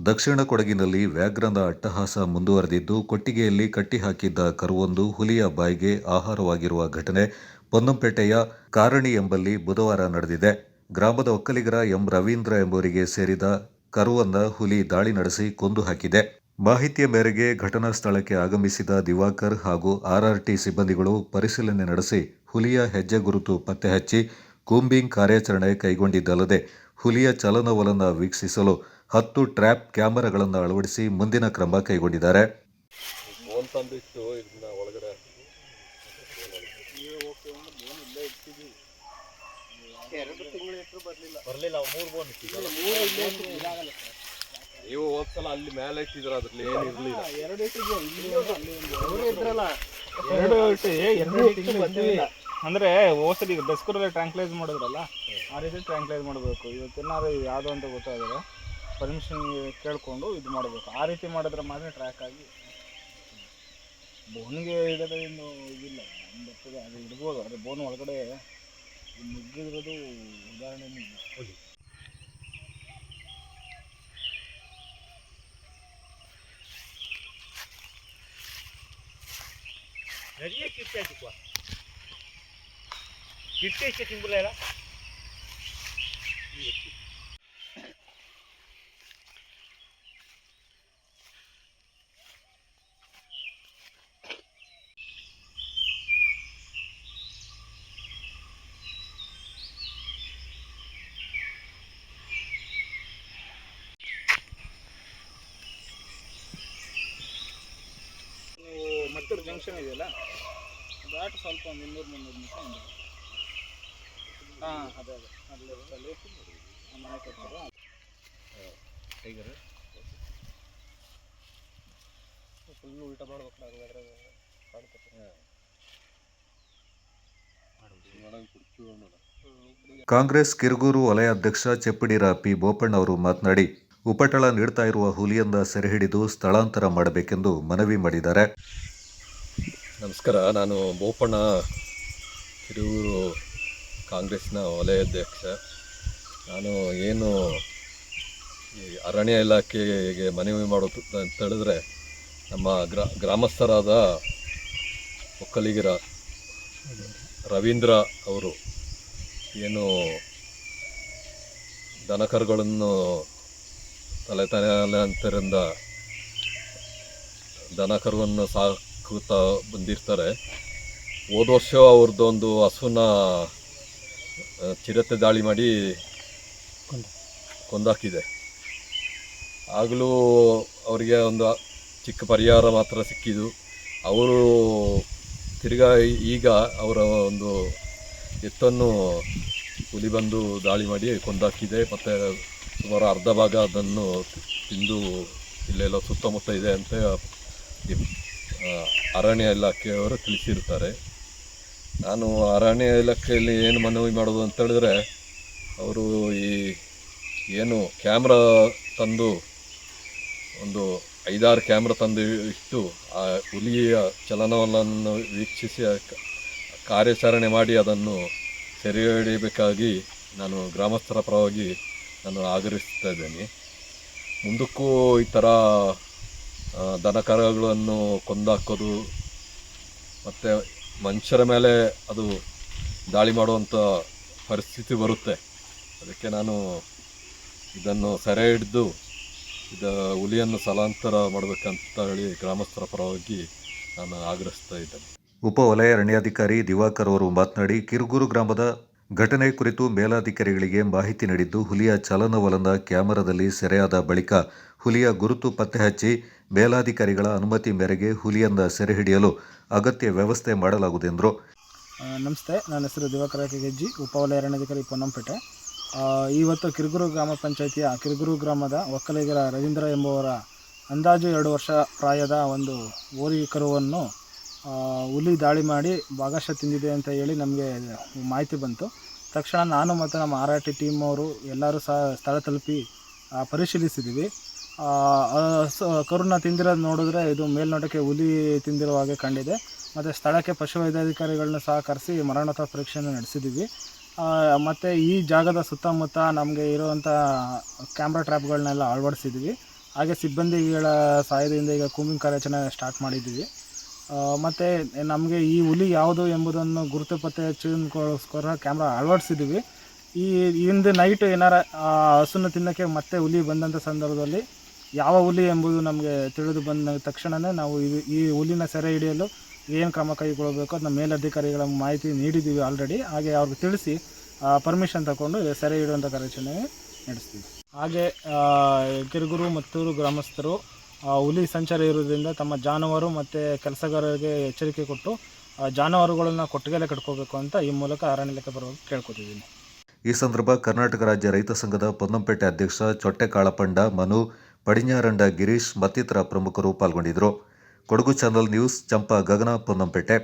ದಕ್ಷಿಣ ಕೊಡಗಿನಲ್ಲಿ ವ್ಯಾಘ್ರನ ಅಟ್ಟಹಾಸ ಮುಂದುವರೆದಿದ್ದು, ಕೊಟ್ಟಿಗೆಯಲ್ಲಿ ಕಟ್ಟಿಹಾಕಿದ್ದ ಕರುವೊಂದು ಹುಲಿಯ ಬಾಯಿಗೆ ಆಹಾರವಾಗಿರುವ ಘಟನೆ ಪೊನ್ನಂಪೇಟೆಯ ಕಾರಣಿ ಎಂಬಲ್ಲಿ ಬುಧವಾರ ನಡೆದಿದೆ. ಗ್ರಾಮದ ಒಕ್ಕಲಿಗರ ಎಂ. ರವೀಂದ್ರ ಎಂಬುವರಿಗೆ ಸೇರಿದ ಕರುವನ್ನ ಹುಲಿ ದಾಳಿ ನಡೆಸಿ ಕೊಂದು ಹಾಕಿದೆ. ಮಾಹಿತಿಯ ಮೇರೆಗೆ ಘಟನಾ ಸ್ಥಳಕ್ಕೆ ಆಗಮಿಸಿದ ದಿವಾಕರ್ ಹಾಗೂ ಆರ್ಆರ್ಟಿ ಸಿಬ್ಬಂದಿಗಳು ಪರಿಶೀಲನೆ ನಡೆಸಿ ಹುಲಿಯ ಹೆಜ್ಜೆ ಗುರುತು ಪತ್ತೆ ಹಚ್ಚಿ ಕೂಂಬಿಂಗ್ ಕಾರ್ಯಾಚರಣೆ ಕೈಗೊಂಡಿದ್ದಲ್ಲದೆ ಹುಲಿಯ ಚಲನವಲನ ವೀಕ್ಷಿಸಲು 10 ಟ್ರ್ಯಾಪ್ ಕ್ಯಾಮೆರಾಗಳನ್ನು ಅಳವಡಿಸಿ ಮುಂದಿನ ಕ್ರಮ ಕೈಗೊಂಡಿದ್ದಾರೆ. ನೀವು ಹೋದ್ಸಲ ಅಲ್ಲಿ ಮೇಲೆ ಇಟ್ಟಿದ್ರ ಅದ್ರಲ್ಲಿ ಏನಿರ್ಲಿಲ್ಲ. ಅಂದ್ರೆ ಹೋಸಲಿ ಬೆಸ್ಕೂರಲ್ಲಿ ಟ್ರ್ಯಾಂಕ್ಲೈಸ್ ಮಾಡಿದ್ರಲ್ಲ, ಆ ರೀತಿ ಟ್ರ್ಯಾಂಕ್ಲೈಸ್ ಮಾಡಬೇಕು. ಇವತ್ತೇನಾದ್ರು ಯಾವುದು ಅಂತ ಗೊತ್ತಾದರೆ ಪರ್ಮಿಷನ್ ಕೇಳಿಕೊಂಡು ಇದು ಮಾಡಬೇಕು. ಆ ರೀತಿ ಮಾಡಿದ್ರೆ ಮಾತ್ರ ಟ್ರ್ಯಾಕ್ ಆಗಿ ಬೋನ್ಗೆ ಇಡೋದ್ರಿಂದ ಇದಿಲ್ಲ ಬರ್ತದೆ. ಅದು ಇಡ್ಬೋದು, ಆದರೆ ಬೋನ್ ಒಳಗಡೆ ನುಗ್ಗಿರೋದು ಉದಾಹರಣೆ ಇಲ್ಲ. Nereye gidecektik var? Gidecektik şimdi buraya. Mattur junction ಇದೆಯಲ್ಲ, ದಾಟ್ ಸ್ವಲ್ಪ ಒಂದು 200-300 ನಿಮಿಷ ಒಂದು. ಹಾಂ, ಅದೇ ಅಲ್ಲಿ ಮನೆ ಕಟ್ತಾರೆ. ಫುಲ್ ಉಲ್ಟ ಮಾಡ್ಬೇಕು. ಕಾಂಗ್ರೆಸ್ ಕಿರುಗೂರು ವಲಯ ಅಧ್ಯಕ್ಷ ಚೆಪ್ಪಡಿರ ಪಿ. ಬೋಪಣ್ಣ ಅವರು ಮಾತನಾಡಿ, ಉಪಟಳ ನೀಡ್ತಾ ಇರುವ ಹುಲಿಯನ್ನ ಸೆರೆಹಿಡಿದು ಸ್ಥಳಾಂತರ ಮಾಡಬೇಕೆಂದು ಮನವಿ ಮಾಡಿದ್ದಾರೆ. ನಮಸ್ಕಾರ, ನಾನು ಬೋಪಣ್ಣ, ಕಿರೂರು ಕಾಂಗ್ರೆಸ್ನ ವಲಯಾಧ್ಯಕ್ಷ. ನಾನು ಏನು ಈ ಅರಣ್ಯ ಇಲಾಖೆಗೆ ಮನವಿ ಮಾಡೋದು ಅಂತ ಹೇಳಿದ್ರೆ, ನಮ್ಮ ಗ್ರಾಮಸ್ಥರಾದ ಒಕ್ಕಲಿಗರ ರವೀಂದ್ರ ಅವರು ಏನು ದನಕರುಗಳನ್ನು ತಲೆತಲಾಂತರದಿಂದ ದನಕರುವನ್ನು ಸಾಕುತ್ತಾ ಬಂದಿರ್ತಾರೆ. ಹೋದ ವರ್ಷ ಅವ್ರದ್ದೊಂದು ಹಸುನ ಚಿರತೆ ದಾಳಿ ಮಾಡಿ ಕೊಂದಾಕಿದೆ. ಆಗಲೂ ಅವರಿಗೆ ಒಂದು ಚಿಕ್ಕ ಪರಿಹಾರ ಮಾತ್ರ ಸಿಕ್ಕಿದ್ದು. ಅವರು ತಿರ್ಗಾ ಈಗ ಅವರ ಒಂದು ಎತ್ತನ್ನು ಹುಲಿ ಬಂದು ದಾಳಿ ಮಾಡಿ ಕೊಂದಾಕಿದೆ. ಮತ್ತು ಸುಮಾರು ಅರ್ಧ ಭಾಗ ಅದನ್ನು ತಿಂದು ಇಲ್ಲೆಲ್ಲ ಸುತ್ತಮುತ್ತ ಇದೆ ಅಂತ ಅರಣ್ಯ ಇಲಾಖೆಯವರು ತಿಳಿಸಿರ್ತಾರೆ. ನಾನು ಅರಣ್ಯ ಇಲಾಖೆಯಲ್ಲಿ ಏನು ಮನವಿ ಮಾಡೋದು ಅಂತ ಹೇಳಿದ್ರೆ, ಅವರು ಈ ಏನು ಕ್ಯಾಮ್ರಾ ತಂದು ಒಂದು 5-6 ಕ್ಯಾಮ್ರಾ ತಂದು ಇಟ್ಟು ಆ ಹುಲಿಯ ಚಲನವಲನವನ್ನು ವೀಕ್ಷಿಸಿ ಕಾರ್ಯಾಚರಣೆ ಮಾಡಿ ಅದನ್ನು ಸೆರೆ ಹಿಡಿಯಬೇಕಾಗಿ ನಾನು ಗ್ರಾಮಸ್ಥರ ಪರವಾಗಿ ನಾನು ಆಗ್ರಹಿಸ್ತಾ ಇದ್ದೇನೆ. ಮುಂದಕ್ಕೂ ಈ ಥರ ದನಕರುಗಳನ್ನು ಕೊಂದಾಕೋದು ಮತ್ತು ಮನುಷ್ಯರ ಮೇಲೆ ಅದು ದಾಳಿ ಮಾಡುವಂಥ ಪರಿಸ್ಥಿತಿ ಬರುತ್ತೆ. ಅದಕ್ಕೆ ನಾನು ಇದನ್ನು ಸೆರೆ ಹಿಡಿದು ಹುಲಿಯನ್ನು ಸ್ಥಳಾಂತರ ಮಾಡಬೇಕಂತ ಹೇಳಿ ಗ್ರಾಮಸ್ಥರ ಪರವಾಗಿ ನಾನು ಆಗ್ರಹಿಸ್ತಾ ಇದ್ದೇನೆ. ಉಪ ವಲಯ ಅರಣ್ಯಾಧಿಕಾರಿ ದಿವಾಕರ್ ಅವರು ಮಾತನಾಡಿ, ಕಿರುಗೂರು ಗ್ರಾಮದ ಘಟನೆ ಕುರಿತು ಮೇಲಾಧಿಕಾರಿಗಳಿಗೆ ಮಾಹಿತಿ ನೀಡಿದ್ದು, ಹುಲಿಯ ಚಲನವಲನ ಕ್ಯಾಮೆರಾದಲ್ಲಿ ಸೆರೆಯಾದ ಬಳಿಕ ಹುಲಿಯ ಗುರುತು ಪತ್ತೆ ಹಚ್ಚಿ ಮೇಲಾಧಿಕಾರಿಗಳ ಅನುಮತಿ ಮೇರೆಗೆ ಹುಲಿಯನ್ನ ಸೆರೆ ಹಿಡಿಯಲು ಅಗತ್ಯ ವ್ಯವಸ್ಥೆ ಮಾಡಲಾಗುವುದೆಂದರು. ನಮಸ್ತೆ, ನನ್ನ ಹೆಸರು ದಿವಾಕರ ಕೆಗೆಜ್ಜಿ, ಉಪವಲಯ ಅರಣ್ಯಾಧಿಕಾರಿ ಪೊನ್ನಂಪೇಟೆ. ಇವತ್ತು ಕಿರುಗೂರು ಗ್ರಾಮ ಪಂಚಾಯಿತಿಯ ಕಿರುಗೂರು ಗ್ರಾಮದ ಒಕ್ಕಲಿಗರ ರವೀಂದ್ರ ಎಂಬುವರ ಅಂದಾಜು 2 ವರ್ಷ ಪ್ರಾಯದ ಒಂದು ಓರಿ ಕರುವನ್ನು ಹುಲಿ ದಾಳಿ ಮಾಡಿ ಭಾಗಶಃ ತಿಂದಿದೆ ಅಂತ ಹೇಳಿ ನಮಗೆ ಮಾಹಿತಿ ಬಂತು. ತಕ್ಷಣ ನಾನು ಮತ್ತು ನಮ್ಮ RRT ಟೀಮ್ ಅವರು ಎಲ್ಲರೂ ಸಹ ಸ್ಥಳ ತಲುಪಿ ಪರಿಶೀಲಿಸಿದ್ದೀವಿ. ಕರುನ ತಿಂದಿರೋದು ನೋಡಿದ್ರೆ ಇದು ಮೇಲ್ನೋಟಕ್ಕೆ ಹುಲಿ ತಿಂದಿರೋ ಹಾಗೆ ಕಂಡಿದೆ. ಮತ್ತು ಸ್ಥಳಕ್ಕೆ ಪಶುವೈದ್ಯಾಧಿಕಾರಿಗಳನ್ನ ಸಹ ಕರೆಸಿ ಮರಣೋತ್ತರ ಪರೀಕ್ಷೆಯನ್ನು ನಡೆಸಿದ್ದೀವಿ. ಮತ್ತು ಈ ಜಾಗದ ಸುತ್ತಮುತ್ತ ನಮಗೆ ಇರುವಂಥ ಕ್ಯಾಮ್ರಾ ಟ್ರ್ಯಾಪ್ಗಳನ್ನೆಲ್ಲ ಅಳವಡಿಸಿದ್ದೀವಿ. ಹಾಗೆ ಸಿಬ್ಬಂದಿಗಳ ಸಹಾಯದಿಂದ ಈಗ ಕೂಂಬಿಂಗ್ ಕಾರ್ಯಾಚರಣೆ ಸ್ಟಾರ್ಟ್ ಮಾಡಿದ್ದೀವಿ. ಮತ್ತು ನಮಗೆ ಈ ಹುಲಿ ಯಾವುದು ಎಂಬುದನ್ನು ಗುರುತು ಪತ್ತೆ ಹಚ್ಚೋದಕ್ಕೋಸ್ಕರ ಕ್ಯಾಮ್ರಾ ಅಳವಡಿಸಿದ್ದೀವಿ. ಇಂದು ನೈಟ್ ಏನಾರ ಹಸುನ ತಿನ್ನೋಕ್ಕೆ ಮತ್ತೆ ಹುಲಿ ಬಂದಂಥ ಸಂದರ್ಭದಲ್ಲಿ ಯಾವ ಹುಲಿ ಎಂಬುದು ನಮಗೆ ತಿಳಿದು ಬಂದ ತಕ್ಷಣವೇ ನಾವು ಈ ಹುಲಿನ ಸೆರೆ ಹಿಡಿಯಲು ಏನು ಕ್ರಮ ಕೈಗೊಳ್ಳಬೇಕು ಅದನ್ನ ಮೇಲಧಿಕಾರಿಗಳ ಮಾಹಿತಿ ನೀಡಿದ್ದೀವಿ ಆಲ್ರೆಡಿ. ಹಾಗೆ ಅವ್ರಿಗೆ ತಿಳಿಸಿ ಪರ್ಮಿಷನ್ ತಗೊಂಡು ಸೆರೆ ಹಿಡಿಯುವಂಥ ಕಾರ್ಯಾಚರಣೆ ನಡೆಸ್ತೀವಿ. ಹಾಗೆ ಕಿರುಗೂರು ಮತ್ತೂರು ಗ್ರಾಮಸ್ಥರು ಹುಲಿ ಸಂಚಾರ ಇರುವುದರಿಂದ ತಮ್ಮ ಜಾನುವಾರು ಮತ್ತು ಕೆಲಸಗಾರರಿಗೆ ಎಚ್ಚರಿಕೆ ಕೊಟ್ಟು ಜಾನುವಾರುಗಳನ್ನು ಕೊಟ್ಟಿಗೆಲೆ ಕಟ್ಕೋಬೇಕು ಅಂತ ಈ ಮೂಲಕ ಅರಣ್ಯ ಇಲಾಖೆ ಬರುವಾಗ ಕೇಳ್ಕೊತಿದ್ದೀನಿ. ಈ ಸಂದರ್ಭ ಕರ್ನಾಟಕ ರಾಜ್ಯ ರೈತ ಸಂಘದ ಪೊನ್ನಂಪೇಟೆ ಅಧ್ಯಕ್ಷ ಚೊಟ್ಟೆ ಕಾಳಪಂಡ, ಮನು, ಪಡಿഞ്ഞಾರಂಡ ಗಿರೀಶ್ ಮತ್ತಿತರ ಪ್ರಮುಖರು ಪಾಲ್ಗೊಂಡಿದ್ದರು. ಕೊಡಗು ಚಾನಲ್ ನ್ಯೂಸ್, ಚಂಪಾ ಗಗನ, ಪೊನ್ನಂಪೇಟೆ.